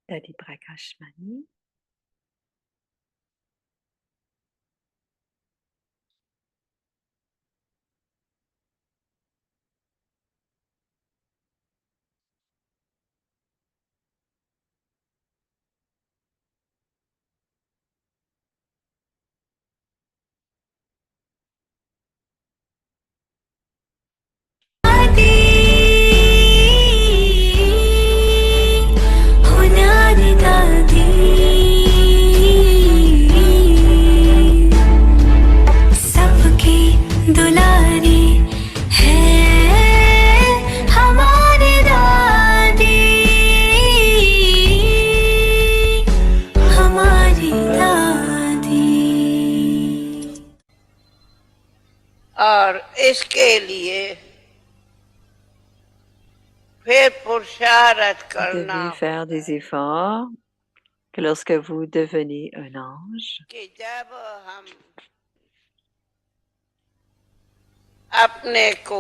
Dadi Prakashmani. और इसके लिए फिर पुरुषार्थ Vous करना devez faire des होता है efforts que lorsque vous devenez un ange, कि जब हम अपने को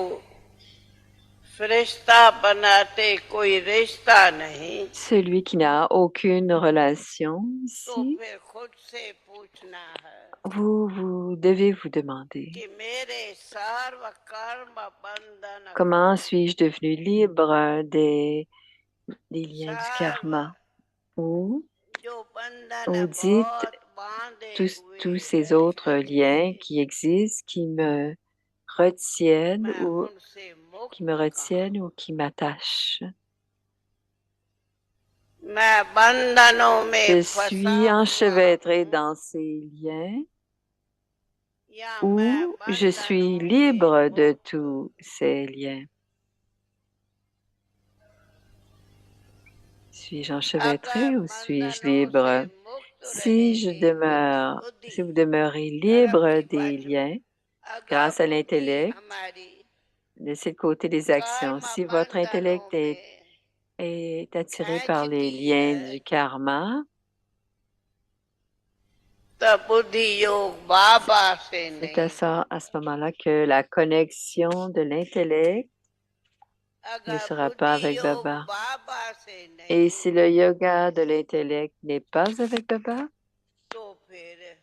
फरिश्ता बनाते कोई रिश्ता नहीं celui qui n'a aucune relation तो ici, फिर खुद से पूछना है vous devez vous demander कि मेरे सर्व कर्म बंधन को comment suis-je devenu libre des liens du सर्व karma ou जो बंधन dites बहुत बांधे tous हुए ces autres हैं liens qui existent, retiennent मैं ou उनसे qui me मुक्त कहाँ retiennent ou qui m'attachent. मैं बंधनों में Je फंसा suis हुआ enchevêtrée हूँ dans ces liens या मैं ou je suis बंधनों से libre de मुक्त tous ces liens. Suis-je अगर enchevêtrée ou suis-je बंधनों से libre? मुक्त रहेंगे बुद्धि Si vous demeurez libre तरक्की des बाजू liens अगर grâce à बुद्धि l'intellect, हमारी laissez de côté les actions. कर्म Si votre बंधनों intellect में est attiré par les खेचती liens है du karma, तो बुद्धि योग बाबा से c'est नहीं à ce होगा moment-là que la connexion de l'intellect ne अगर sera pas बुद्धि avec योग Baba. बाबा से Et नहीं si le होगा yoga de l'intellect n'est pas avec Baba, तो फिर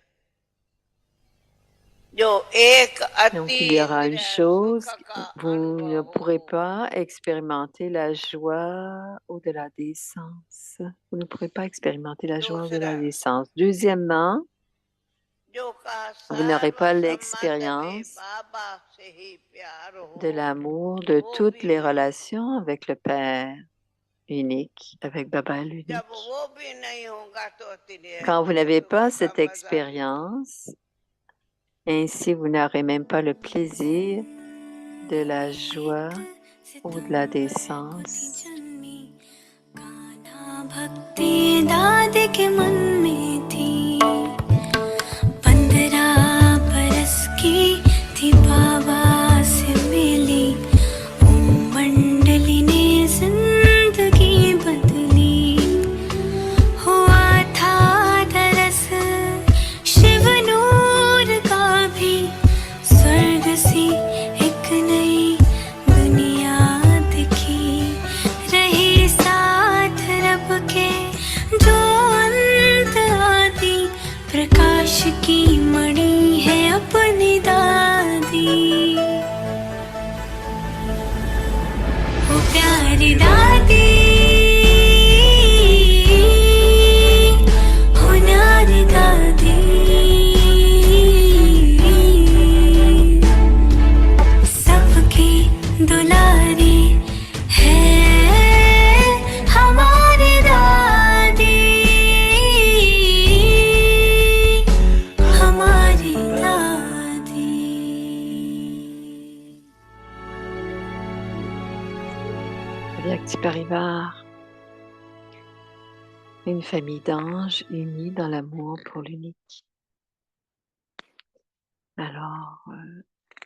जो एक donc il y aura अतीन्द्रिय une सुख chose, का vous ne अनुभव pourrez होगा pas expérimenter la joie au-delà des sens. Vous ne pourrez pas expérimenter la joie au-delà दूसरा des sens. Deuxièmement, जो का vous n'aurez सर्व pas संबंध में l'expérience बाबा से ही प्यार de हो l'amour de वो toutes भी les नहीं होगा relations avec le Père unique, avec Baba जब l'unique. वो भी नहीं होगा तो Quand vous अतिरिक्त n'avez सुख pas का cette मजा भी नहीं expérience, ainsi vous n'aurez même pas le plaisir de la joie au-delà des sens. भक्ति दादी के मन में थी 15 बरस की थी बाबा से मिली ओम मंडली ने जिंदगी बदली हुआ था दरस शिव नूर का भी स्वर्ग सी एक नई दुनिया दिखी रही साथ रब के जो अंत आदि प्रकाश की मणि है अपनी दादी वो प्यारी दादी हो न्यारी दादी सबकी दुलारी है हमारी दादी हमारी दादी Petit Parivar, une famille d'anges unis dans l'amour pour l'unique. Alors,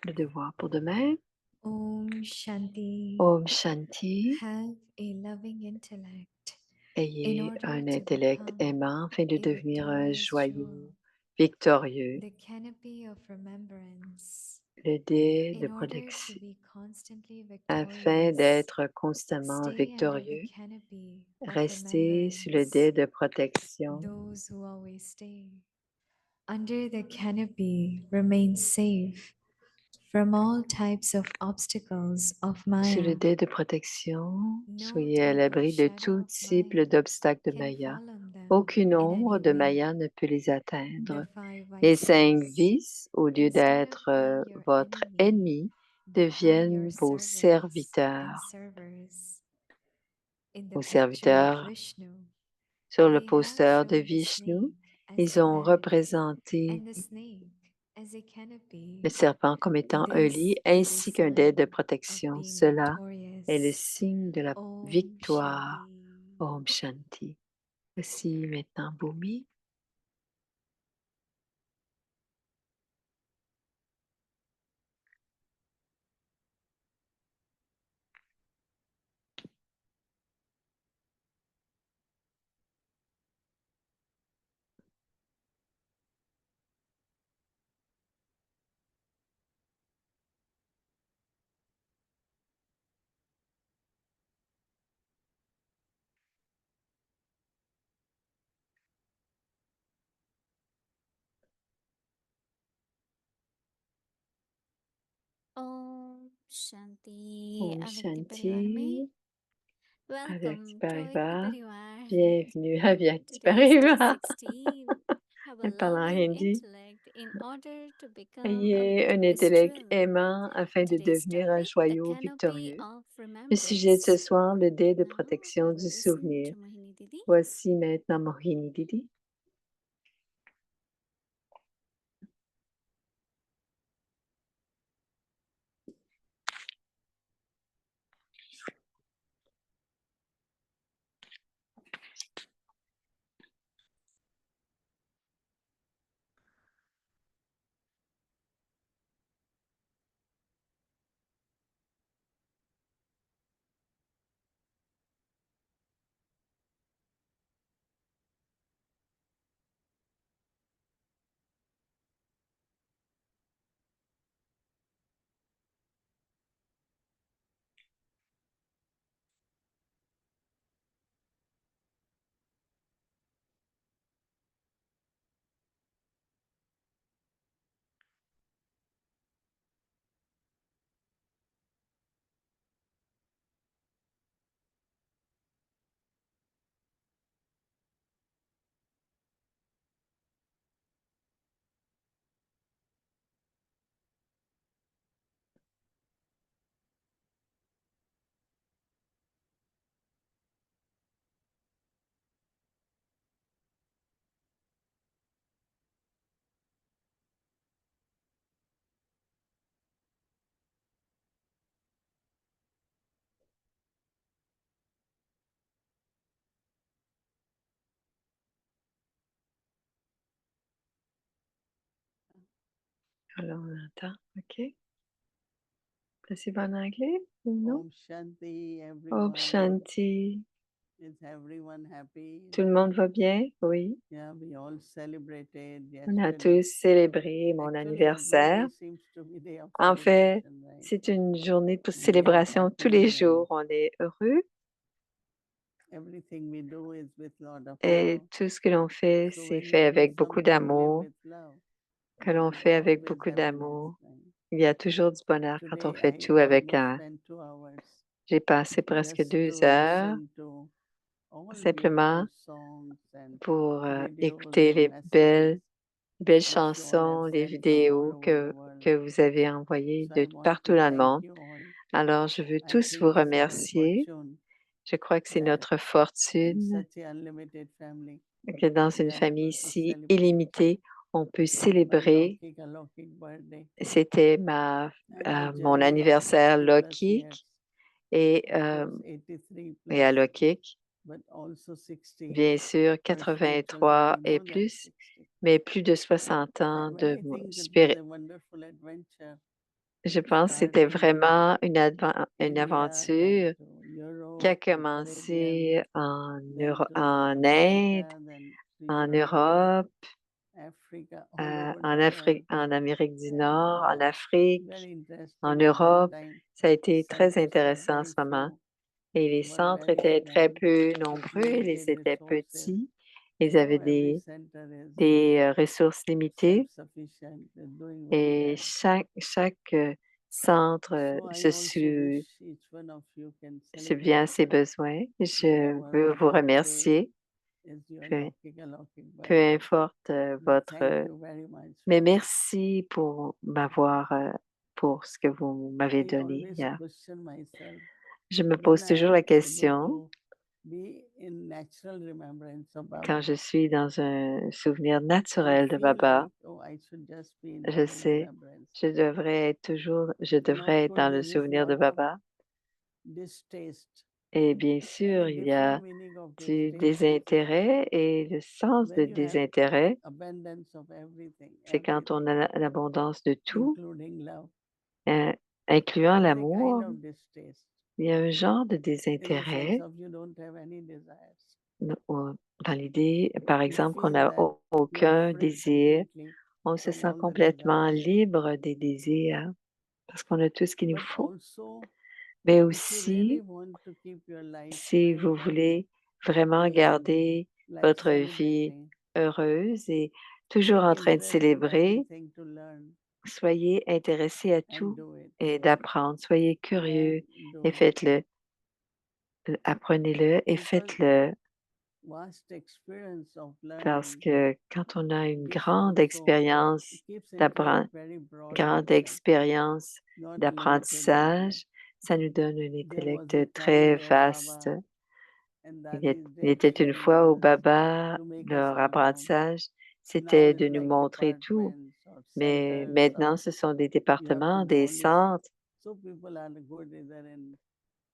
le devoir pour demain, Om Shanti. Om Shanti, Have a loving intellect in ayez order un to intellect become aimant afin de a devenir victorious jewel. joyeux, victorieux. The canopy of remembrance le dé de In order to protection. be constantly Afin victorious, d'être constamment stay under the victorieux, canopy of restez sur le remembrance, dé de protection. those who always stay. Under the canopy, remain safe from all types of obstacles of Sur le Maya. dé de protection, No soyez à type of l'abri de shadow tout of type Maya d'obstacles de can Maya. fall on them Aucune in ombre any de way. Maya ne peut les atteindre. The five Les 5 vices. vices, au lieu Instead of d'être being your votre enemy, ennemi, become your deviennent vos servants and serviteurs. servers. In the Vos picture of serviteurs. Vishnu, Sur le they have poster de shown the Vishnu, snake as ils the ont mat représenté and the snake as a le canopy. serpent comme étant un lit This is a ainsi qu'un dé de sign of protection. being Cela est le victorious. signe de la Om victoire. Shanti. Om Shanti. Voici maintenant Bhumi. Om Shanti Om अव्यक्ति परिवार में Shanti. Welcome Avyakti to अव्यक्ति Parivar. परिवार Bienvenue à Avyakti today's day Parivar. 16 have a Elle parle en loving hindi. intellect in order to become a Ayez un victorious intellect jewel. aimant afin de Today's devenir un topic, the joyau canopy victorieux. of Le sujet de ce remembrance. soir, le dé de Now protection we du will listen souvenir. to Mohini Didi. Voici maintenant Mohini Didi. Alors, on entend. OK. Possible en anglais ou non? Om Shanti, Om everyone. Shanti. Is everyone happy? Tout le monde va bien? Oui. Yeah, we all celebrated On a yesterday. tous célébré mon Actually, anniversaire. every day seems to be day of En fait, celebration, right? c'est une journée de And we are célébration tous les happy and jours. On est heureux everything we do is with lot of et love. tout ce que l'on fait, So c'est when you fait do avec beaucoup something, live d'amour. with love. Que There l'on is fait avec always beaucoup happiness, d'amour. right? Il y a toujours du bonheur quand on Today, fait I tout avec almost un. spent 2 hours J'ai passé presque just 2 heures listen to all simplement beautiful songs and pour videos écouter and les messages belles which you all have chansons, les sent from all vidéos over the que world. vous avez envoyées So I de want partout to dans le thank monde. you all. Alors, je veux I tous vous think it's our remercier. fortune Je crois que c'est that notre in fortune such a unlimited family, que dans we une are famille able to si celebrate illimitée, on peut my célébrer. Lokik birthday C'était and the mon journey of anniversaire 60 plus years. Lokik et, Of course, 83 et à plus, Lokik, but also 60 bien sûr, for spiritual 83 journey, et more than plus, 60. mais plus de 60 ans When de I think it was spirit. a wonderful adventure Je to pense que start c'était from vraiment une India, then aventure to qui a Europe, to Caribbean, commencé then to en Inde, America, then en Sri Lanka, Europe Africa, all over en the world. en Amérique du And Nord, en Afrique, very en interesting at that Europe. time. Ça a été très Centers were intéressant en very ce moment. few, Et les were centres very étaient très small, peu nombreux, ils limited étaient resources. petits, ils Now avaient every center is des ressources limitées self-sufficient, they're doing very et well. chaque centre So I also wish each one of you can subvient à celebrate ses besoins. Je whatever veux vous birthday remercier, is your peu, Lokika peu birthday. importe And votre... thank you very much mais for that. merci pour m'avoir, pour ce que vous m'avez I donné always hier. question myself Je me when pose I toujours am la able question, to be in natural remembrance of quand Baba. je suis dans un souvenir I naturel de feel Baba, like, oh, I should just be in je holy sais, remembrance. je devrais And of être course, dans le there is souvenir de lot of Baba. distaste. Et bien And sûr, the il y a different meaning of du distaste is désintérêt et le sens de when you have désintérêt, abundance of everything, c'est quand on a l'abondance de tout, including love. euh, incluant There is a kind l'amour. of distaste. Il y a un genre de In the sense désintérêt of you don't have any desires. dans l'idée, par You exemple, qu'on feel n'a that you are aucun free désir. completely On se from sent all the complètement desires. libre des désirs parce qu'on a tout ce qu'il nous But faut. also, Mais if you really aussi, want to keep your life si very vous happy, voulez vraiment peaceful, garder like votre vie celebrating, heureuse et toujours take en train de interest in célébrer, everything to learn soyez intéressés à and tout do it. et d'apprendre. Soyez Then curieux et do it. faites-le. Apprenez-le et Because faites-le vast experience of parce learning que quand on a une gives grande also, expérience it keeps into a d'apprendre, very broad grande intellect, expérience not limited intellect. d'apprentissage, ça nous donne un There was a intellect time très where vaste. Baba and Il Dadi's était une direction fois où was Baba, to make us leur all known. apprentissage, Now c'était it's de nous like montrer tout. departments or Mais centers maintenant, or ce sont des you have to départements, go des only. centres. So people are good either in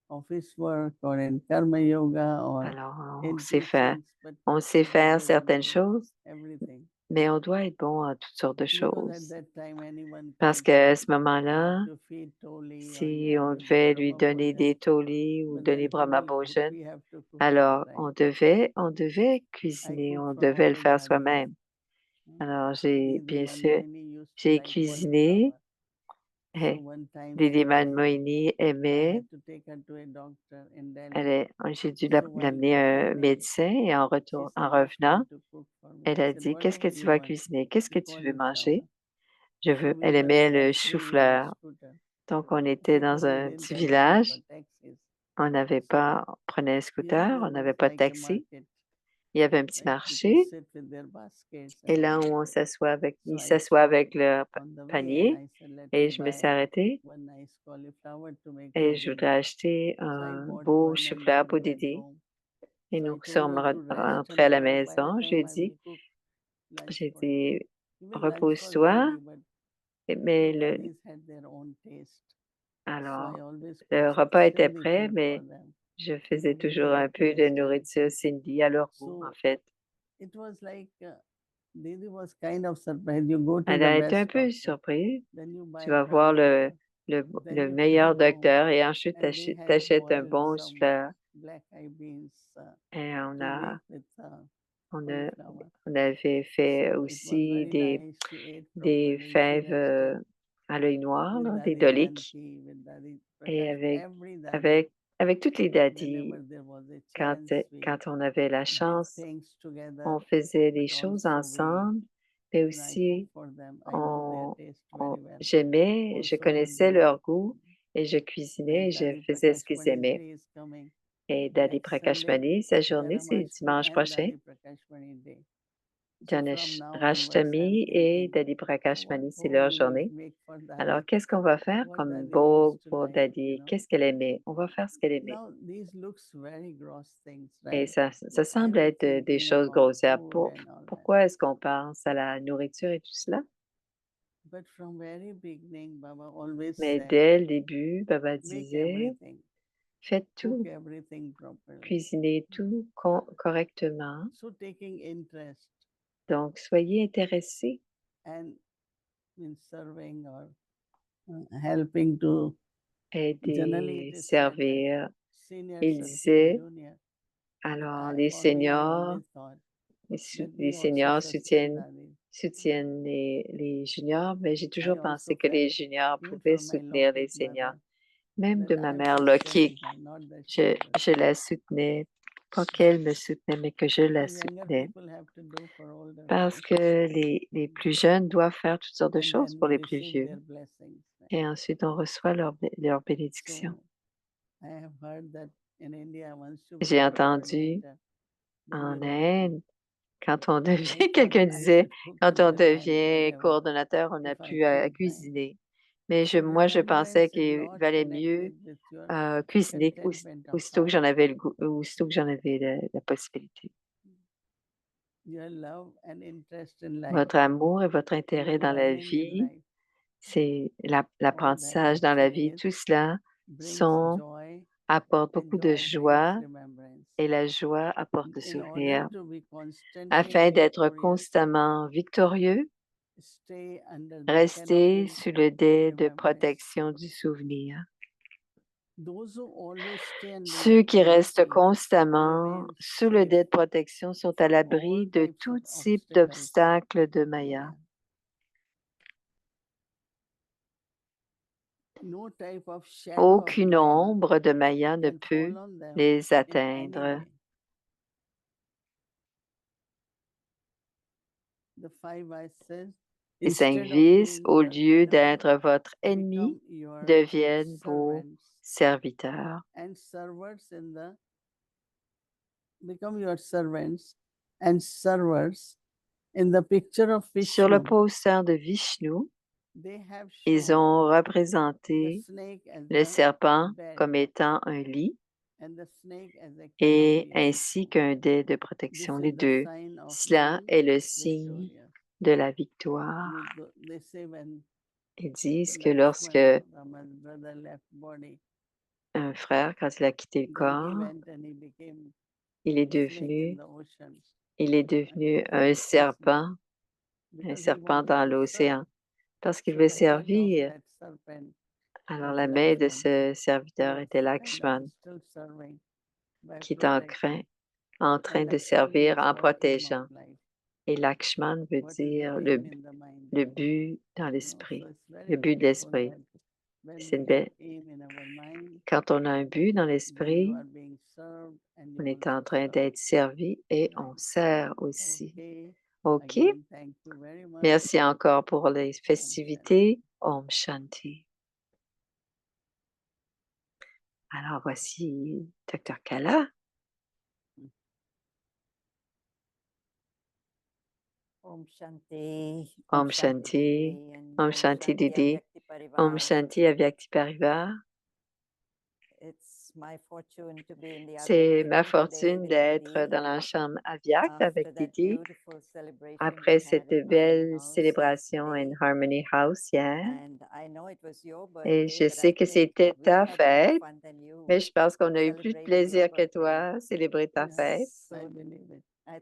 office work or in karma yoga or Alors, in teachings, but on sait not faire able to certaines do choses, everything. mais on doit être bon à toutes sortes de Because at choses. that time anyone Parce could qu'à ce you moment-là, have to feed Toli or you si have on to do devait lui Brahma donner Bhojan. des tolis ou But donner then to Brahma be cook, Bhojan, we have to cook it, alors right? on devait I cuisiner, cook on for devait all le the faire daddies. soi-même. Alors, j'ai, Didi bien sûr, Manmohini used to j'ai like cuisiné. cauliflower. So Eh, one time Lady she was, Manmohini I aimait. had to take her to a doctor in Delhi. J'ai dû So while l'amener à un returning, médecin et en she en said, "What you revenant, want to cook for me?" elle I a said, dit, qu'est-ce que "Whatever tu you vas want." cuisiner? Qu'est-ce que The tu veux cauliflower. manger? So we Elle were aimait in le a three-wheeler chou-fleur. scooter. Donc, on At était that dans time, we un didn't petit have money for village. taxis. On n'avait So pas, on prenait un here scooter, there on was n'avait pas de like a taxi. market, Il y avait un petit right? marché. People sit with their baskets Et and là all. où on s'assoit avec, So ils I s'assoient avec stopped leur on the way and panier. I said, "Let Et me je me suis buy arrêtée one nice cauliflower to make et for je Didi." voudrais acheter So I un bought beau one and chou-fleur she pour went Didi. home. Et So I nous told sommes her to rest rentrés à la tomorrow. By the maison. J'ai time I will dit, cook lunch j'ai for you. dit, Even lunch was repose-toi. ready, but Mais daddies had their own taste. So alors, I always le cooked repas était Sindhi prêt, food mais for them je to faisais give toujours their un peu de taste and nourriture Cindy à leur goût, en so fait. it was like Didi was kind of surprised. You go to Elle the a été un best peu doctor, surprise. then you buy Tu a vas voir cauliflower, then le you meilleur come home docteur et ensuite and they had t'achètes un boiled bon some fleur. black eye beans Et to make with on a, cauliflower. on avait fait So it was aussi very nice. She ate des properly. She fèves rested à l'œil noir, with là, des Dadi doliques. Janki, with Dadi Et Prakash, every Dadi. avec toutes les daddies, Whenever there was a chance, we quand on avait la did chance, things together, on faisait des but choses also we, ensemble, mais when I cook aussi for them, I know their taste very well. j'aimais, je Also for connaissais Didi, leur goût et je cuisinais et like je Dadi faisais ce Prakash qu'ils aimaient. Mani Day is coming. Et Daddy Next Sunday, Prakashmani, sa journée, c'est Janamashmi dimanche and prochain. Dadi Prakash Mani Day. So from now onwards, I'm Rashtami et thinking, Daddy what Prakashmani, c'est home leur we will journée. make for Alors, Dadi, qu'est-ce qu'on va faire what comme Dadi beau used to pour like, you Daddy? know. Qu'est-ce qu'elle aimait? On va faire ce qu'elle aimait. Now these looks very gross things, Et right? ça But I semble was être des thinking choses about grossières. food and all that. Pourquoi est-ce qu'on pense à la nourriture et tout cela? But from very beginning, Baba always Mais said, dès le début, Baba make disait, everything, faites cook tout, everything properly. cuisinez tout correctement. So taking interest Donc, soyez intéressés and in serving or helping to, generally it aider, is said that servir. senior Il sustain disait, junior. But alors I, les for me, I seniors, always thought, let les me also seniors sustain soutiennent Dadi. soutiennent les juniors, mais j'ai toujours I pensé also que les felt, juniors even pouvaient for my soutenir les Lokik seniors. mother, Même de that ma I mère was Lokik, supporting her, not that she je, was je la soutenais, pas qu'elle me soutenait, mais que je la what younger soutenais. people have to do for older Parce people. que les plus jeunes doivent faire toutes sortes de And choses then pour we les plus receive vieux. their blessings. Et ensuite, on reçoit leur bénédiction. So I have heard that in India, once you J'ai become entendu coordinator, then en you don't cook. Inde, quand on I devient, thought quelqu'un I disait, should cook quand at on the time, devient whenever, coordonnateur, on n'a if I plus à feel fine. cuisiner. Mais So moi, je pensais remembrance is qu'il not valait mieux connected with your cuisiner contentment of aussitôt que heart. j'en avais le goût, aussitôt que j'en avais la possibilité. Your love and interest in life, Votre amour et votre your intérêt dans la learning in vie, life, c'est all that l'apprentissage dans la vie, actually tout cela brings joy, apporte and beaucoup de joy brings joie remembrance. et la joie apporte le In order souvenir. to be constantly Afin d'être victorious, constamment victorieux, stay under the restez canopy sous le of dais de remembrance. protection du souvenir. Those who always stay under Ceux the qui restent canopy constamment remain sous le safe dais de protection sont à from l'abri all de types tout of type obstacles d'obstacles de in Maya. Maya. No type of shadow of Aucune Maya ombre de Maya ne can peut fall on them les in any atteindre. way. The five vices, Les cinq instead of vices, being au your lieu enemy, d'être votre ennemi, become your deviennent vos servants, serviteurs. and servers in the become your servants and servers in the picture of Sur le Vishnu. poster de Vishnu, They have ils shown ont the représenté snake as le the serpent bed comme étant un lit and the snake as a et canopy. ainsi qu'un dais de This protection, is les the deux. sign of Cela being est le signe victorious. de la victoire. They say when Ils disent que lorsque Lakshman, Rama's brother, left body, un frère, quand il a quitté le then he corps, went and he became il est a snake in devenu, the ocean. il est I devenu think he un was Krishna un because he serpent wanted dans to serve. l'océan, parce qu'il So veut the hand of servir. that serpent Alors was la main de Lakshman, ce serviteur who was était kind of Lakshman, still serving by qui est protecting. en And train de Lakshman servir means en what aim of protégeant. life, Et Lakshman veut what is dire the aim in the mind. le but dans So l'esprit, it's very le but de beautiful l'esprit. that when C'est we une have belle- aim in our mind, Quand on a un but dans then you l'esprit, are being served and on you est en also train serve. d'être servi et on Right. sert aussi. Okay. OK? Again, thank you very much. Merci encore pour les Om Shanti. festivités. Om Shanti. Alors voici Dr. Kala. Om Shanti, Om Shanti. Didi, and Om Shanti Didi. Avyakti Om Parivar. Shanti Avyakti Parivar. It's my fortune to be in the C'est Avyakti ma room today fortune with d'être Didi. dans la chambre Avyak avec After that Didi. beautiful celebration Après we had cette in Harmony belle House célébration in yesterday. Harmony House hier. And I know it was your Et birthday, je but sais I que think c'était we ta had more fête, fun than you mais je pense qu'on a eu plus de celebrating your plaisir que birthday. toi à célébrer ta Yes, fête. I So believe it. I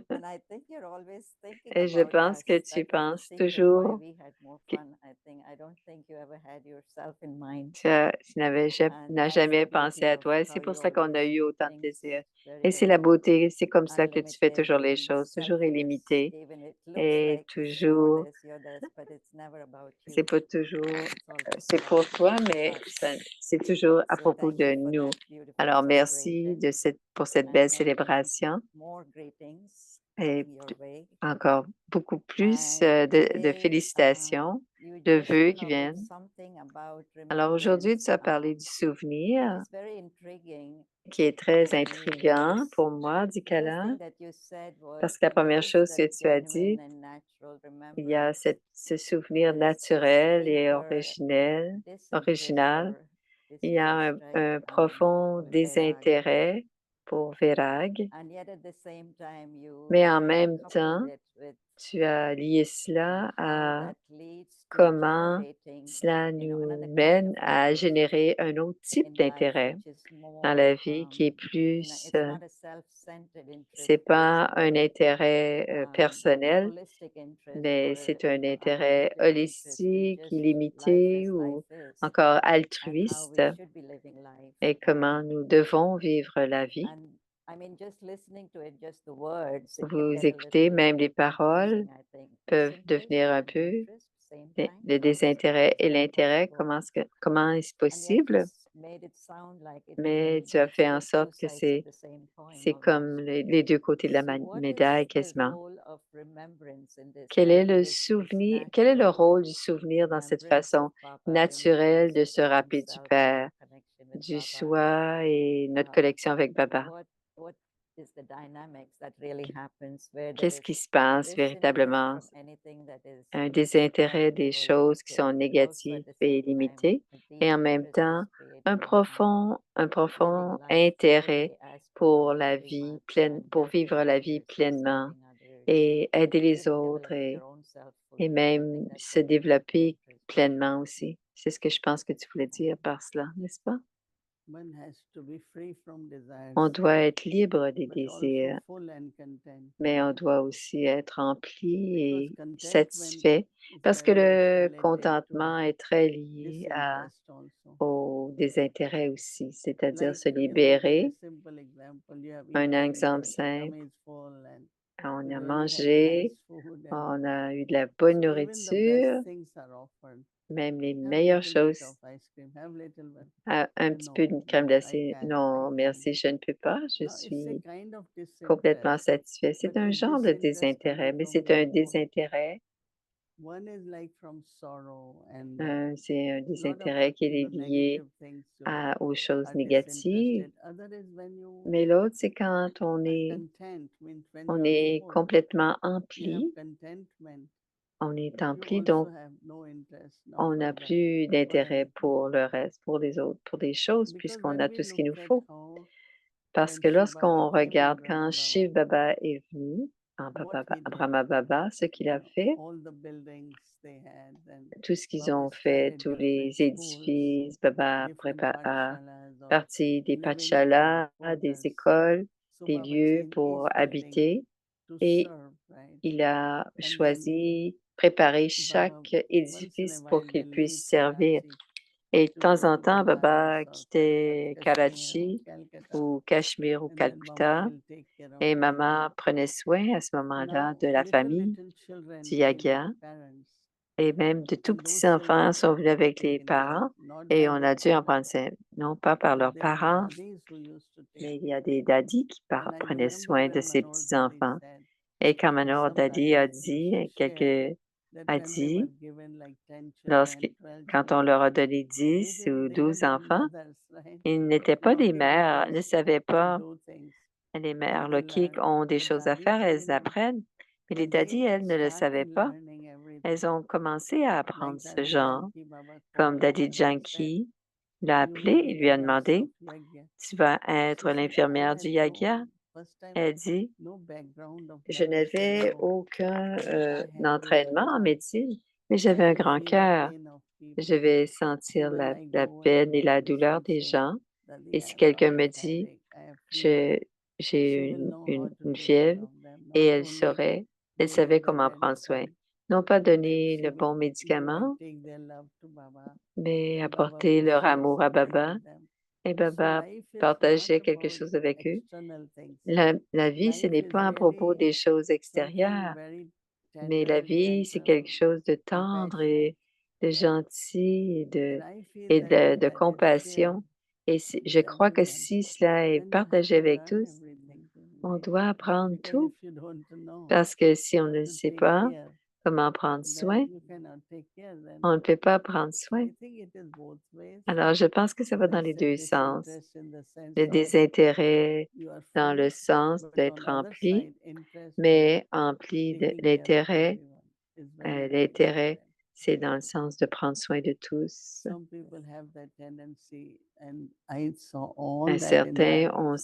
and I think you're always thinking Et je about pense us. que tu That was the penses secret why toujours, we had more que fun. I don't think you ever had yourself in mind. tu n'as And jamais that's the pensé beauty à of toi. how C'est pour you ça qu'on a always eu do autant de things plaisir. very, Et c'est la very beauté, c'est comme ça que tu fais unlimited toujours les and choses, toujours selfless. illimité Even it looks et like toujours, you're this, but it's never about c'est you. pas toujours, It's always c'est pour about toi, mais us. c'est toujours à So propos thank de you for nous. that beautiful Alors, merci celebration pour cette belle and many, many célébration more greetings et coming your way. encore beaucoup plus And de today, félicitations, you de just vœux qui covered viennent. something about Alors aujourd'hui, remembrance, tu as parlé du which souvenir is very intriguing qui est très for me intriguant because pour moi, dit the first Kala, thing that you said was parce que la that there première is chose that que tu as genuine dit, and natural il y a remembrance. ce souvenir There is this naturel et deeper disinterest original. or Il y a disinterest, right? un profond Called Vairag. désintérêt pour Virag, And yet at the same time, mais en you même coupled temps, it with tu as lié cela how à that leads to comment generating, cela another nous kind mène of à interest générer un autre type in life, d'intérêt which is dans more, la vie qui est it's not a self-centered interest, c'est but it's pas un more intérêt personnel, holistic interest mais or c'est un or intérêt unlimited interest in holistique, just illimité ou life is, encore and how altruiste we should be living life. et comment nous devons vivre la vie. And I mean, just listening to it, just the words, it can Vous get a écoutez, little même les paroles confusing, I think. peuvent devenir un Disinterest and peu interest, same le time. le désintérêt et Is that l'intérêt. possible? Comment est-ce And you possible? actually made it sound like it Mais can, tu as fait en it's two sorte que sides of the same coin c'est comme almost. les 2 côtés de la So what médaille is the quasiment. role of remembrance in this? Quel Like est le this souvenir quel est le natural rôle du souvenir dans cette remembrance façon of Papa, naturelle de remembrance of se our own rappeler du self and Père, our connection with du Baba? soi et notre Uh, connexion avec Baba? what is the dynamics that really happens where there Qu'est-ce is qui se passe disinterest véritablement? from anything that is Un désintérêt des negative or choses qui sont limited, but also at négatives the et same time, limitées, a deep et en même interest temps, is created un living profond life intérêt fully as pour Papa is la very vie much pleine, and pour helping vivre la vie others and pleinement serving others, et aider les really autres develop your own self et fully. I même think that's se what the développer interest is. pleinement aussi. C'est ce que je pense que tu voulais dire par cela, n'est-ce pas? One has to be free from On desires, doit être libre des but also désirs, full and content. mais on doit aussi être rempli Because et contentment satisfait is parce que very much le related contentement to est très lié disinterest also. au désintérêt aussi, c'est-à-dire Like se in a libérer. simple example, you have Un eaten, exemple your simple, tummy is full and on you a really had mangé, nice food and on a eu de la bonne so even the nourriture, best things are offered. même les Have meilleures little bit choses. of ice cream, have little bit. Un petit peu de No, crème I glacée. can't, I Non, can't. merci, je ne peux pas. Je No, it's a suis kind of complètement disinterest, satisfait. C'est but un this genre de disinterest désintérêt, coming mais from c'est un both. désintérêt. One is like from sorrow and C'est un lot of désintérêt qui est lié negative things aux choses are négatives. disinterested. Other is when you Mais l'autre, c'est quand are content, means when on you are est full, complètement you have empli. contentment. On est You empli, also donc have no interest now on n'a further plus for d'intérêt anything. pour le reste, pour les autres, pour des choses, Because puisqu'on when a we tout ce qu'il look nous at faut. how Parce when que Shiv Baba lorsqu'on came in regarde Brahma quand Baba, Shiv Baba est venu, what he did, Brahma Baba, ce qu'il a fait, all the buildings they had, and tout ce qu'ils Baba ont fait, started tous les different schools, édifices, Baba a different parti pathshalas of des living patshalas, des quarters. écoles, So des Baba lieux changed pour each building habiter, to et serve, right? il a And then choisi, préparé Baba chaque once in a édifice pour while they qu'il leave puisse servir. Karachi Et de to temps go en to temps, Baba Banaras or quittait Kashmir or Karachi Calcutta, ou Cachemire ou and then Mama Calcutta, will take care of et the yagya. maman prenait soin à ce moment-là Now de la little famille, children du came yagya, with parents, et même de tout and those petits-enfants children sont had venus to be avec les taken care of, parents, not et by on their a dû en prendre parents, soin, non pas par but leurs there were parents, daddies who used to take mais il y care. a des daddies qui And I prenaient remember soin de when ces Manor Daddy petits-enfants. said, Et quand or Manor some Daddy a daddy dit, shared that when they were given like 10 children, 12 quand on children, leur a donné they 10 didn't, ou they were 12 not enfants, mothers, right? ils n'étaient pas des Lokik mères, ne mothers savaient to pas. do things, Les and mères they loquiques learn. ont des But choses à daddies faire, elles didn't know. apprennent. Mais les And daddies, they elles ne le savaient started pas. learning everything. Elles ont commencé à apprendre Like ce Daddy genre. Janki Baba Comme called Daddy her and said, Janki l'a you appelé, will be il lui the a nurse demandé, of Yagya. tu vas She être said, I l'infirmière had du Yagya? first time Elle dit, no background of je n'avais medicine, no, aucun but I had entraînement en médecine, mais I j'avais un will grand feel the cœur. pain of Je people. vais So sentir when I la go and peine et la douleur she'll des say, gens. Daddy, Et I si have quelqu'un got me a dit, headache, I have fever. je, j'ai She will know how to une take care fièvre, of them, et not only elle savait giving them comment prendre soin. medicine, Non pas but then donner she le would bon go médicament, and take their love to Baba, mais and Baba apporter would leur share amour à something Baba, with them. et So Baba life is not partageait quelque about chose avec eux. external things. La vie, ce Life n'est is pas à propos really des choses something extérieures, very mais la tender, vie, c'est gentle, quelque chose de tendre compassionate. et de gentil And I feel that if de that is shared compassion. Et je with crois que everyone, si cela est then you have partagé to avec learn tous, everything. on doit apprendre Because tout, if you don't know parce que si on how ne to sait take pas care, comment prendre soin, then you cannot take care. Then on ne peut pas prendre so soin. I think it is both ways. Alors, je pense que ça va When I dans les say deux sens. disinterest in the sense Le of désintérêt you are dans full, le sens but d'être on the other rempli, side, interest in mais empli de taking care of l'intérêt. everyone is very, very L'intérêt, important. c'est dans le sens de prendre soin de tous. Some people have that tendency, and I saw all that in Certains ont daddies.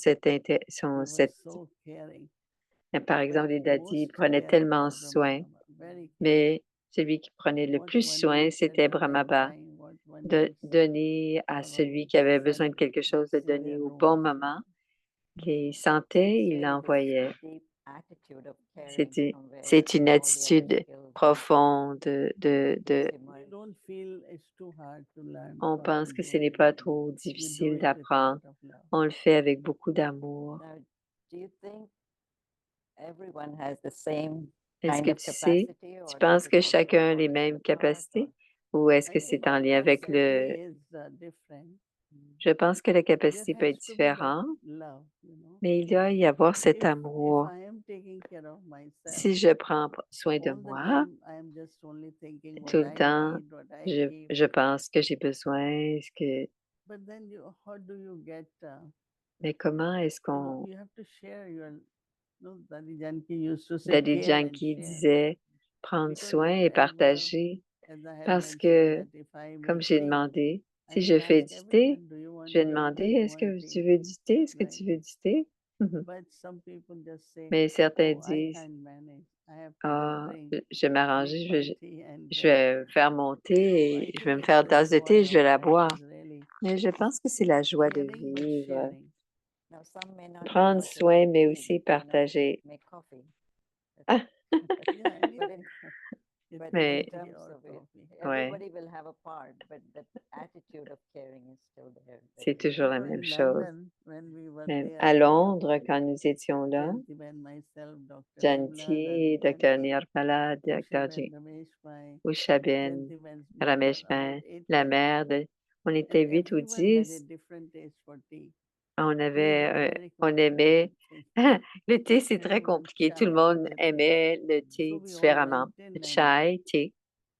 cette, They were so caring. par But exemple, les daddies most prenaient caring tellement was Brahma soin, Baba, very caring. mais celui qui prenait le What plus one soin, needs at c'était the right Brahmaba, time, what one de needs, donner à Baba celui would qui avait send besoin de quelque to chose, de see donner their au bon rooms. moment. Qu'il So sentait, it's il really this l'envoyait. deep attitude of caring C'était, from where c'est une all the other attitude skills and profonde You emerge. don't feel it's too hard to learn on how pense to que do ce n'est it. pas trop You do difficile it with a lot d'apprendre. of love. On le fait avec beaucoup d'amour. Now, Do you think everyone has the same Est-ce kind que of tu sais, capacity, tu or does penses it que also chacun a les according to mêmes the part, capacités or ou est-ce I que c'est think en lien avec capacity le... is different. Je pense que la There capacité peut être has to be that différente, love, you know. mais il doit y avoir cet If amour. I am taking care of myself, Si je prends soin de all the moi, time I am just only thinking tout what le I temps, need, what I give. je pense que j'ai besoin, But then how do you get? mais comment est-ce You know, qu'on... you have to share your. No, Daddy Janki used to say Daddy care and Yankee share. disait prendre Because soin et partager, as I had parce mentioned, que, that if I comme make j'ai tea, demandé, I si will je fais ask du thé, everyone, do you want je vais tea? demander, Do you est-ce que want tu tea? veux du thé? Est-ce que Right. tu veux du thé? But some people just say, Mais certains oh, I disent, can't manage. I have to ah, drink, je vais make m'arranger, my tea and je drink. vais faire mon thé So I et je vais think me it's faire une the tasse de thé et joy je vais of la life boire. is really Mais je pense que c'est la joie de caring but vivre, sharing. now some may not prendre know to soin, make mais tea, aussi but they know to partager. make coffee. Ah, Yeah, But in, it's but Mais- in tea terms or of it, coffee. everybody will have a part, but that attitude of caring is still there. that c'est we toujours la So même in chose. London, when we were Mais there, à three of Londres, us, quand nous étions là, Jantiben, myself, Dr. Janti, Vimla, Dr. Daddy Nirmala, Janki, Dr. Ushaben, Ramesh Bhai, Ushaben, Jantiben's mother, Ramesh about Ben, 8 la of us. mère de... On And était 8 ou everyone had a 10. different taste for tea. On Tea is a avait, very on aimait... complicated thing. Le thé, c'est très Everyone compliqué. Tout le chai, monde everything. aimait le So thé we all différemment. went in and Chai, thé.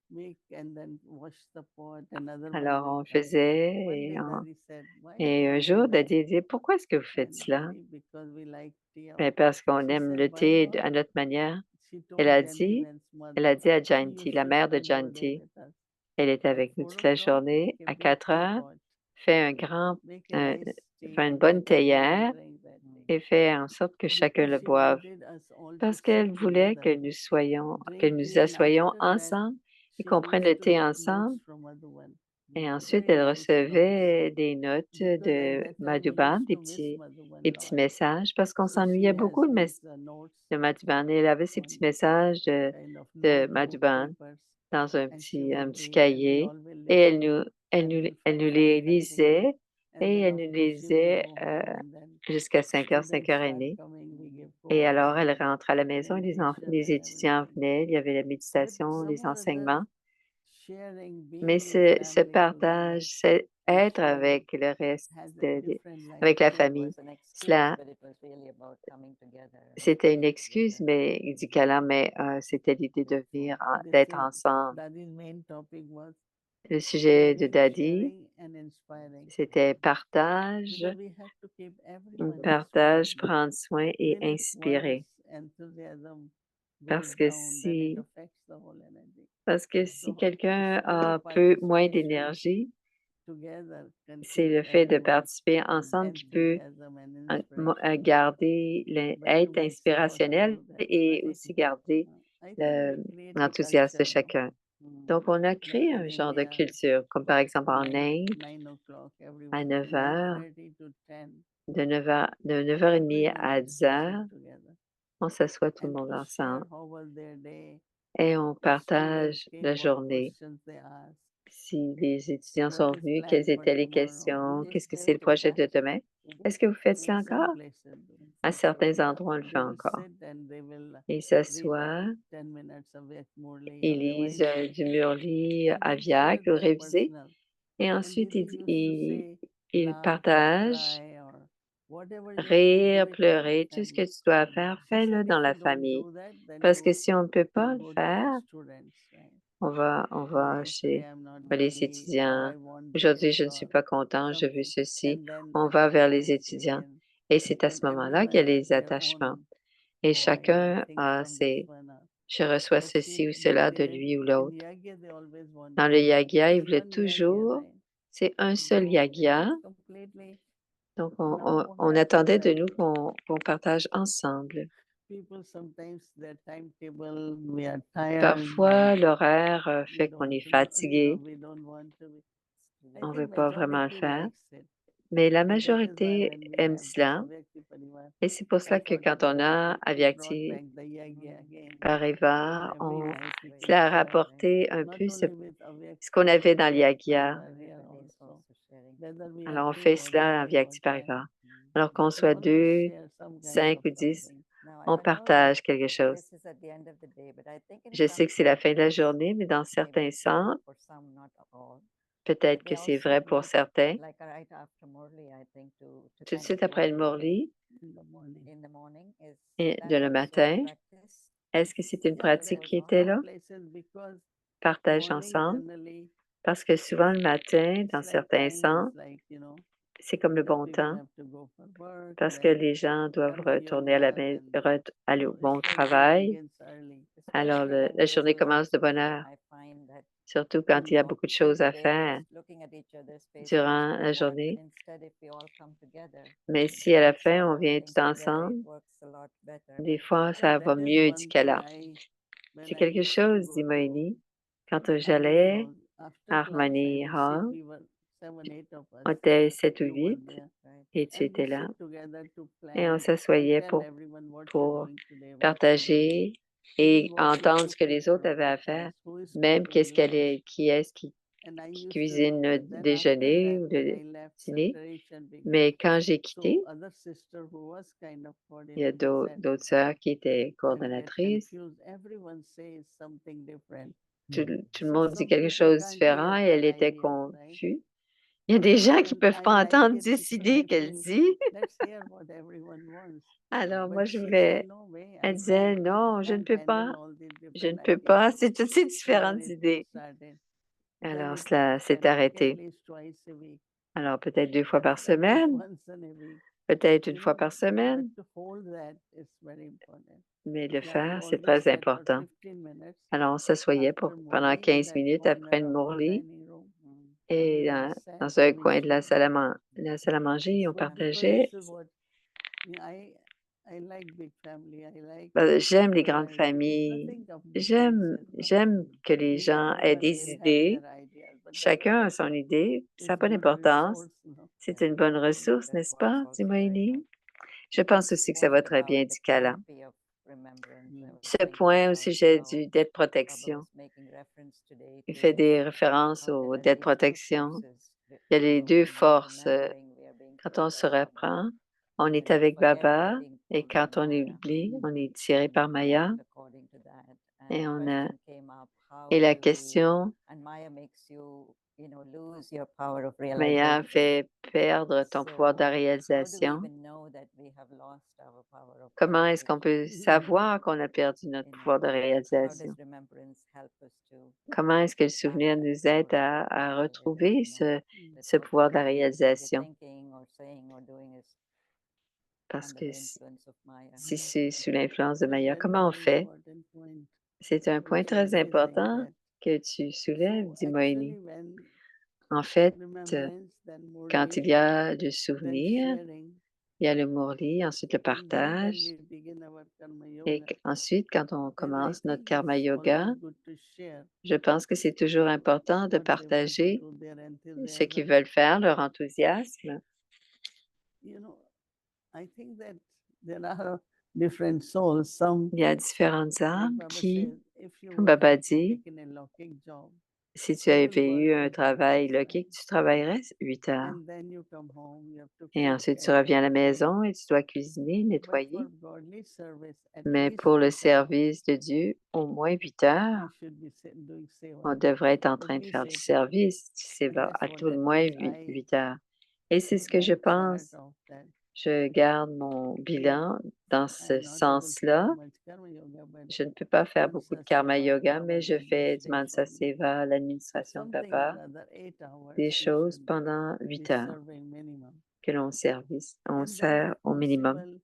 make and then wash the pot. Another one Alors, will on come. faisait One et, day on- Daddy said, why et you un are jour, doing that? Daddy dit, pourquoi est-ce que vous faites And cela? Daddy, because we like tea. Ben, parce qu'on She aime said, le why thé not? à notre manière. She Elle told a Janti dit, Ben's elle a mother. dit à She Janti, used la to mère de spend whole day Janti, with us. elle était At avec nous 4 toute la o'clock, journée. make a À big 4 tea heures, pot. fait un grand, Make a un- nice tea fait une and bonne let everyone théière drink that tea. et fait en sorte que chacun Because le she boive. wanted us all to Parce sit qu'elle voulait together, que nous soyons, que drink nous tea, and assoyions after that, ensemble et she qu'on prenne le used to thé get notes ensemble. from Madhuban. Et ensuite, Very elle nice notes. recevait des notes Because at de that time we Madhuban, used to miss Madhuban des a petits lot. messages, parce qu'on So she s'ennuyait has beaucoup these notes, de Madhuban. Et elle avait ces petits on messages kind of de notebook Madhuban papers, dans un and she petit would read, and we cahier. all will Et elle listen until nous 5, les 5:30. lisait And et then elle of nous course she will lisait go home, and then jusqu'à 5h, students start 5h30. coming, we give Et course, alors, elle rentre à la maison, meditation les and étudiants everything. venaient, il y avait la But méditation, les somehow or other, enseignements. sharing, Mais being in ce family partage, c'est and être sharing avec le reste, has a de- different life. avec la it famille, was an excuse, cela, but it was really about coming together and c'était une being excuse, together. mais il dit qu'Alain, mais c'était l'idée de venir, They d'être say ensemble. Daddy's main topic was Le sujet de caring, Daddy, sharing, and inspiring. c'était partage, Because we have to keep everyone partage, inspired. prendre soin et Even if inspirer. one's enthusiasm Parce goes que down, then it si, affects the whole energy. parce que si So quelqu'un it's only a peu moins participation d'énergie, together can c'est keep le fait de everyone's participer ensemble qui peut enthusiasm and inspiration. garder, But être to mix a lot inspirationnel too, that's et right. aussi garder I think le- we create a l'enthousiasme de culture, no? chacun. Donc, on a créé Like un in genre de India, culture, comme par exemple en 9 Inde, o'clock, à everyone, 9 heures, 9:30 to 10, de 9h30 à everyone has 10 to heures, sit together on s'assoit tout le and monde to ensemble share how was their day. et on If students partage came, la what journée. questions they asked, Si les étudiants what sont is venus, planned quelles for étaient les tomorrow. questions, We qu'est-ce que still c'est le do projet that. de demain? We Est-ce que vous faites Yeah, cela some encore? places do. À certains endroits, on le They fait will encore. sit and they will Ils read s'assoient, 10 minutes of Murli ils or lisent revise du Murli and à then share Viac ou their révisé. personal. Et And ensuite, Didi used to say, ils laugh or partagent, cry or whatever you have to do rire, it in pleurer, the tout ce family. que tu dois faire, She said, fais-le if dans la you don't famille. do that, then Parce que you si on ne peut pas le go to faire, the students, right? on va Today chez I'm not les happy, or étudiants. I want Aujourd'hui, this, je ne suis or pas content, je veux something. ceci. And then On va vers les attachments étudiants. begin. Et c'est à And ce moment-là qu'il y a everyone has les their attachements. own, Et I chacun think a from this ses, one. je reçois But ceci ou they cela de didn't. lui ou In l'autre. Yagya, they always Dans wanted le yagya, il just voulait one Yagya, toujours, right? c'est un seul So it yagya. was completely. Donc, Now on happens attendait de that nous qu'on partage ensemble. people sometimes their timetable, we are tired. Parfois, l'horaire We fait qu'on don't est know, fatigué. we don't want to. I On ne think veut pas vraiment le majority faire. likes it. Mais la And that is why majorité when we aime have this cela. Avyakti Parivar, Et c'est pour cela que quand on a it brought Avyakti back the Yagya again. Parivar, Every night people cela a share, rapporté un not peu only with Avyakti, ce qu'on avait dans Avyakti l'yagya. Parivar here Everybody is also. also sharing. Whether we Alors, are on two fait or cela à five or Avyakti 10, Parivar. Alors qu'on We soit always 2, share some kind 5 of ou 10, something. Now, I on don't know if partage quelque chose. this is at the end of the day, but I think in Je sais some que c'est la fin de la centers, journée, mais dans maybe certains it's true centres, for some, not all, peut-être but que they c'est also vrai pour meet certains. like right after Murli, I think, to Tout de kind of suite après le coordinate Morli In the morning. in the morning. Is et that de le also a matin, practice est-ce que c'est une Yeah, pratique there qui are était some là? places because Partage morning ensemble? generally Parce que souvent le matin, it's dans like certains time is centres, like, c'est comme le bon people temps have to go for work, parce que then les gens doivent karma retourner à la yoga, then aller au bon it's like the day travail. begins early. Alors especially when la there is a journée lot commence de to bonne do? heure, I find that, surtout quand il y a Yeah. beaucoup de during choses the à day, we are faire just looking at each other's faces durant as we la walk, journée. but instead, if we all come together, Mais si à la sort fin, on of vient thing tout together, ensemble, it works a lot better. des But fois, Yeah, ça va that is mieux one dit thing qu'à when C'est I quelque used to chose, go dit to Moïni. Quand Harmony j'allais Hall, after à class, I Harmony would sit, Hall, we were 7, 8 of on us. était 7 ou You were 8 there. right, et tu And we étais là. sit together to Et on plan. I s'assoyait tell everyone what you're pour doing today, what you're doing. partager Even et what you entendre ce que cook les for autres avaient à faire. breakfast, who is Même cooking lunch. qui est-ce qui And I qui used to cuisine do, le but then after déjeuner that, ou when le I left, dîner. separation began. Mais quand j'ai So quitté, other sister who was kind of il y a coordinator said, d'autres sœurs qui étaient "You get coordonnatrices. confused. Everyone says something different." Tout le So monde dit some quelque people chose de can't différent hear et their elle était ideas, right? confuse. Il y a des gens qui And peuvent I pas like entendre it because décider I qu'elle feel, dit. let's hear what everyone wants. Alors moi, But je she voulais said, no way, Elle I disait: «Non, je ne can't peux handle pas, all these je ne different peux ideas. pas». C'est toutes ces And then différentes it idées. started. Then Alors it cela s'est said, okay, at arrêté. least twice a week, Alors peut-être 2 fois par at least semaine, once in a week. peut-être une You fois know, par but semaine, to hold that is very important. mais le Yeah, you faire, c'est always très sat for important. 15 minutes Alors on s'assoyait after pendant Murli in 15 that minutes après une corner of the Morli dining room. et Everyone sat dans and un we coin de shared. la salle à manger et on But because partageait. this is what I like big family. I like J'aime les grandes variety. familles. Nothing of differences. J'aime que les Maybe gens aient everyone des will have idées. their ideas, but that Chacun a son idée. Ça n'a is pas good d'importance. resource, C'est yeah, une bonne I think ressource, that n'est-ce works pas, also very Timoini? well. Je pense aussi que ça va Point très bien about du the Kala. canopy of remembrance, I was Ce thinking point au about sujet how dette Baba protection, was making reference today il to fait des références how aux there are dettes these two protection. forces. Il y a les deux When we are forces. remembering, we are being Quand pulled on by se Baba. reprend, on And est when we avec forget, we are Baba, being et pulled by quand on Maya. oublie, on est tiré par And we Maya. act according to that. And Et the on a, question came up, how et la do we, question, and Maya makes you, lose your power of Maya realization. fait perdre ton pouvoir de So how do we réalisation. even know that we have lost our power of Comment est-ce qu'on peut realization? savoir qu'on a perdu notre pouvoir de How réalisation? does remembrance help us to Comment est-ce que le have souvenir that nous aide power of à realization, retrouver that ce what pouvoir de la we're réalisation? thinking or saying or doing is Parce under que the influence of Maya? si c'est sous l'influence de It's a Maya, very, comment on very fait? important point. C'est un point Which you are très raising important that. que tu soulèves, So dit Moïni. actually, when En fait, remembrance, then quand il Murli, y a du then souvenir, sharing, il y a le Morli, ensuite le and then when partage. we begin our karma Et yoga, ensuite, quand on then I commence notre think karma it's yoga, always good to share je pense que c'est toujours important de what they want to partager do, their ce qu'ils enthusiasm. veulent faire, leur enthousiasme. You know, I think that there are different souls. Some, Il y a différentes like âmes Baba qui, says, if you comme would Baba have dit, taken a locking job, si tu you will avais work eu un 8 travail hours, logique, right? tu travaillerais 8 heures. And then you come home, you have to Et cook ensuite, tu and reviens à la clean. maison et tu dois cuisiner, But for nettoyer. godly service, at Mais least pour le 8 hours, service de Dieu, au moins 8 heures, you should be doing on seva, devrait être en at train de least faire du 8 hours. service. C'est And that's à what tout le at moins least I 8 heures. Et c'est ce que je kept chart pense. of that. Je garde mon But bilan dans ce I'm not able to sens-là. do much karma yoga, but Je ne peux pas faire beaucoup de Mansa karma seva, yoga, Baba mais je did fais this du day mansa for me. seva, So l'administration de something or Baba, other, 8 hours des we choses should pendant be 8 heures serving minimum. que l'on on And then if sert au minimum. possible,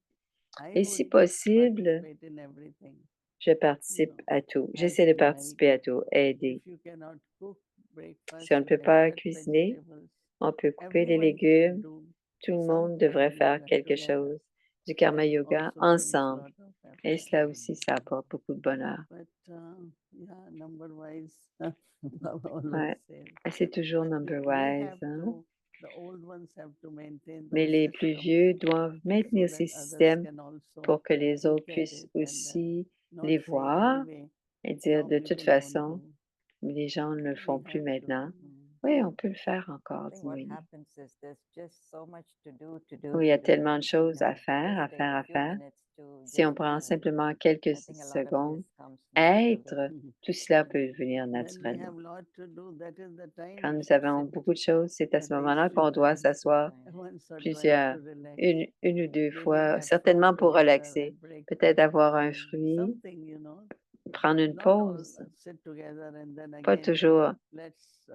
I Et si would possible, participate in everything. je You participe know, à tout. as J'essaie de in like, participer à tout, aider. if you cannot cook breakfast, Si on ne you peut can pas cut cuisiner, vegetables. on peut couper les Everyone should légumes. do Tout le some monde devrait karma faire yoga quelque together. chose du karma That yoga also brings ensemble. lot of Et happiness. cela aussi, ça apporte beaucoup de bonheur. But yeah, number wise, Baba always Ouais. says. Et c'est toujours But number we wise. have Hein? to, the old ones have to maintain Mais those les plus systems vieux doivent so maintenir that ces others systèmes can also pour que les autres look at puissent it and aussi not les say voir anyway. et dire Now de toute people don't façon, do. les gens ne le We font plus have to. maintenant. Oui, on peut le faire encore, I dit think what Noémie. happens is there's just so much to do, Oui, il y a to do. tellement And de choses à if faire, we à just take faire, a à few faire. minutes to Si on just prend be, simplement quelques I think a lot of secondes, this comes naturally. être, Mhm. tout cela peut venir When we naturellement. have lot to do, that is the time Quand we nous should avons sit beaucoup de choses, c'est à at ce least moment-là few qu'on doit times, s'asseoir once or twice plusieurs, to relax. une ou deux Maybe fois, have certainement fruit pour together relaxer. at breakfast, Peut-être avoir un fruit, something, prendre une not all pause. sit together and then Pas again, toujours, let's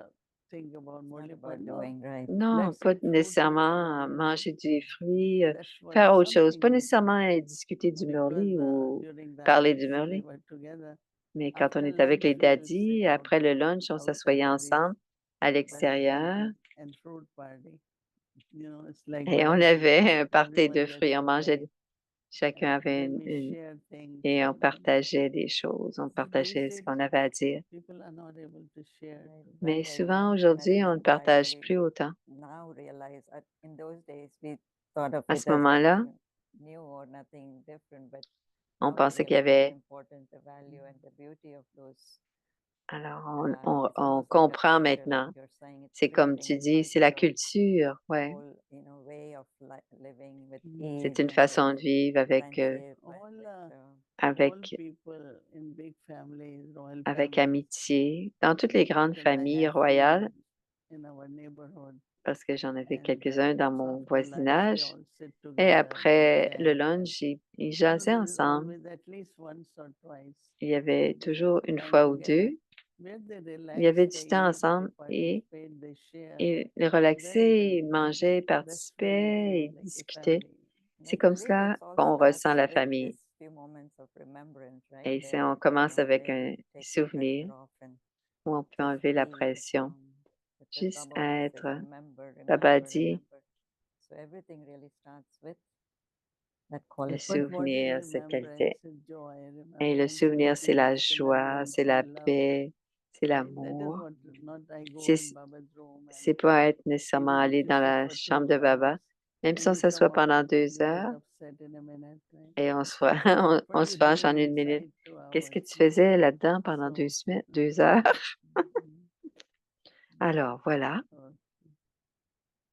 think about It's not multiple. about No, doing right. non, let's pas eat fruit nécessairement together, manger des fruits, That's what faire autre chose. Pas something, nécessairement discuter du because Murli ou during the parler du lunch we Murli. were together. Mais quand on After est avec lunch les we will sit daddies, après le lunch, on outside s'assoyait there is ensemble à l'extérieur and fruit party. It's like et on buffet. avait un party Everyone de gets fruits. On to mangeait, try. chacun avait Then we share things. et on partageait des choses. On See, these partageait ce days, qu'on avait à dire. people are not able to share. Right. Mais That I souvent, and aujourd'hui, I on ne think I partage really plus autant. now realize in those days we thought of À it ce as moment-là, nothing new or nothing different, but on now we pensait qu'il y realize the avait... importance, the value, and the beauty of those. Alors, It's on almost like a comprend culture, like maintenant. you're saying. It's C'est comme tu creating a dis, c'est la culture, culture, ouais. whole, way of living with Mm. ease C'est une and façon with de vivre avec, friendship, All avec, people in big families, royal avec families, amitié. Dans toutes les grandes because I familles have few royales, in our neighborhood, parce que j'en avais and quelques-uns dans so mon after lunch they voisinage, all sit et together, après they le chat. lunch, ils So jasaient there is ensemble. always at least once or twice Il y avait toujours une time fois ou together deux, where they il y avait relax, du they temps eat, they ensemble et participate, they share. ils relaxaient, ils mangeaient, ils That's when we participaient, feel ils like a discutaient. family. And I C'est comme believe ça it all qu'on starts ressent la with famille. this few moments of remembrance, right? Et Where, on commence avec where un we take the souvenir pressure off and où on peut just enlever la be. pression. That's Juste Baba always says, être. remember, Baba remember, dit, remember. So everything really starts with that le quality. But what is souvenir, cette qualité. remembrance is joy. Et le Remembrance is souvenir, c'est la happiness, joie, remembrance c'est is la love. paix, c'est Right? That is l'amour. what not I go C'est in Baba's room and c'est pas être nécessairement even if aller you dans sit la for chambre 2 de Baba, hours, même si when on you come s'assoit out, pendant you 2 get heures upset in a minute, right? et What on you se fâche doing en 1 minute. inside 2 Qu'est-ce que hours? tu faisais là-dedans pendant So, 2 heures? mm, Alors, voilà, so,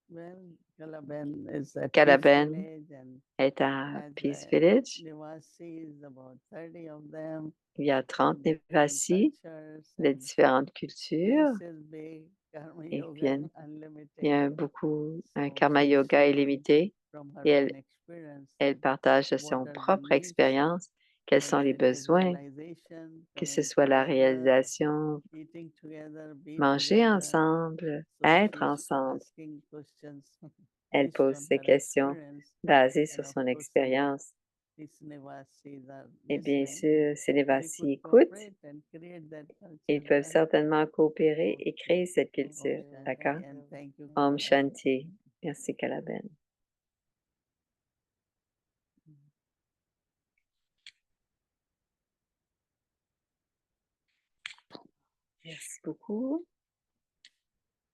well, Kalaben is at Peace Calaben Village and est à has Peace Village. Nivasis, about 30 of them, Il y a 30 different Nivasi cultures, de and différentes cultures place is big, Karma et Yoga viennent. Il y Unlimited. a un So karma she's yoga sharing illimité from her et own experience elle that partage de what son are the propre needs, expérience quels sont whether les it is besoins, realization, que ce coming soit la together, réalisation, eating together, be manger together. ensemble, So être she's ensemble. asking questions Elle based pose on ses her questions experience. basées And sur of son course, expérience. these Nivasis are Et bien listening. sûr, ces They Nivasi could écoutent, cooperate and create that ils culture, peuvent right? certainement coopérer et créer cette Om culture. Shanti, D'accord? and thank you, Om Kalaben. Shanti. Merci, Calaben. Merci beaucoup.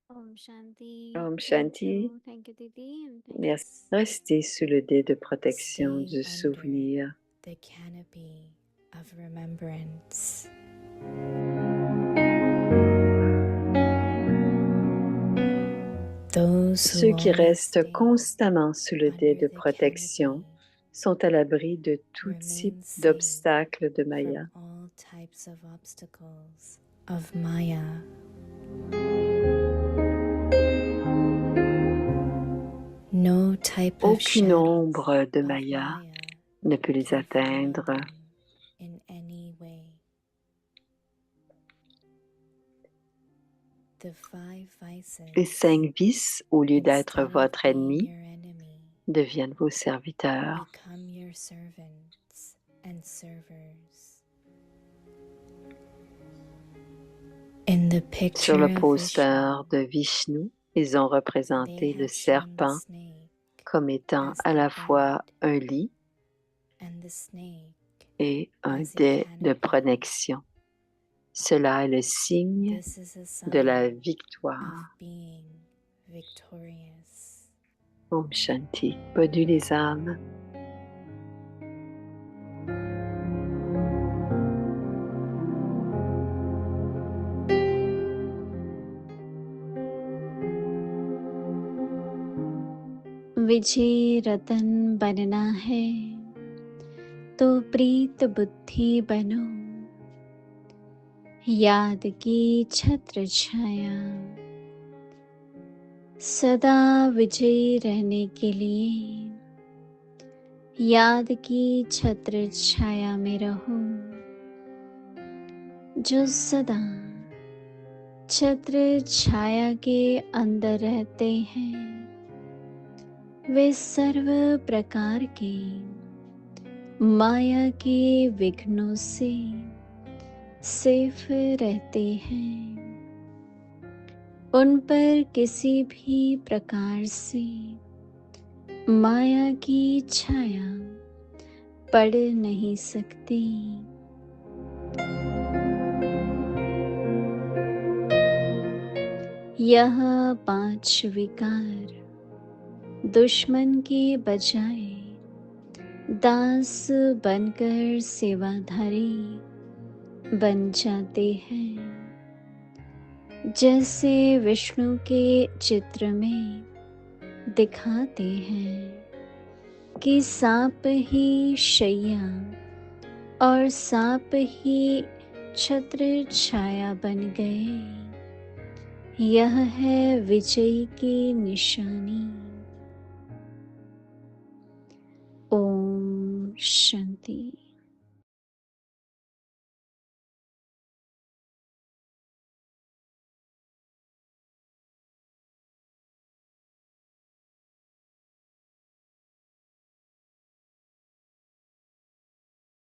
Om Shanti. Om Thank Shanti. you. Thank you, Didi. And thank Merci. Restez sous le dé de protection Stay du under souvenir. the canopy of remembrance. Those who Ceux qui always restent stay constamment sous le dé under de the protection canopy sont à l'abri de tout type remain safe d'obstacles de Maya. from all types of obstacles of Maya. No type of Aucune shadow ombre de of Maya Maya ne peut les can find atteindre. them in any way. The 5 vices Les 5 vices, au lieu d'être instead of votre being ennemi, your enemy, deviennent vos serviteurs. become your servants and servers. In the Sur picture le of poster Vishnu, de Vishnu, ils ont représenté they le have shown the serpent snake comme étant as à the la fois bed un lit and the snake et un as a dé de canopy. protection. Cela est le signe This is a de la sign victoire. of being victorious. Om Shanti. Bonne nuit les âmes. विजय रतन बनना है तो प्रीत बुद्धि बनो, याद की छत्र छाया सदा विजयी रहने के लिए याद की छत्र छाया में रहो। जो सदा छत्र छाया के अंदर रहते हैं वे सर्व प्रकार के माया के विघ्नों से सेफ रहते हैं। उन पर किसी भी प्रकार से माया की छाया पड़ नहीं सकती। यह 5 विकार दुश्मन के बजाय दास बनकर सेवाधारी बन जाते हैं। जैसे विष्णु के चित्र में दिखाते हैं कि सांप ही शैया और सांप ही छत्र छाया बन गए। यह है विजय की निशानी। ओम शांति।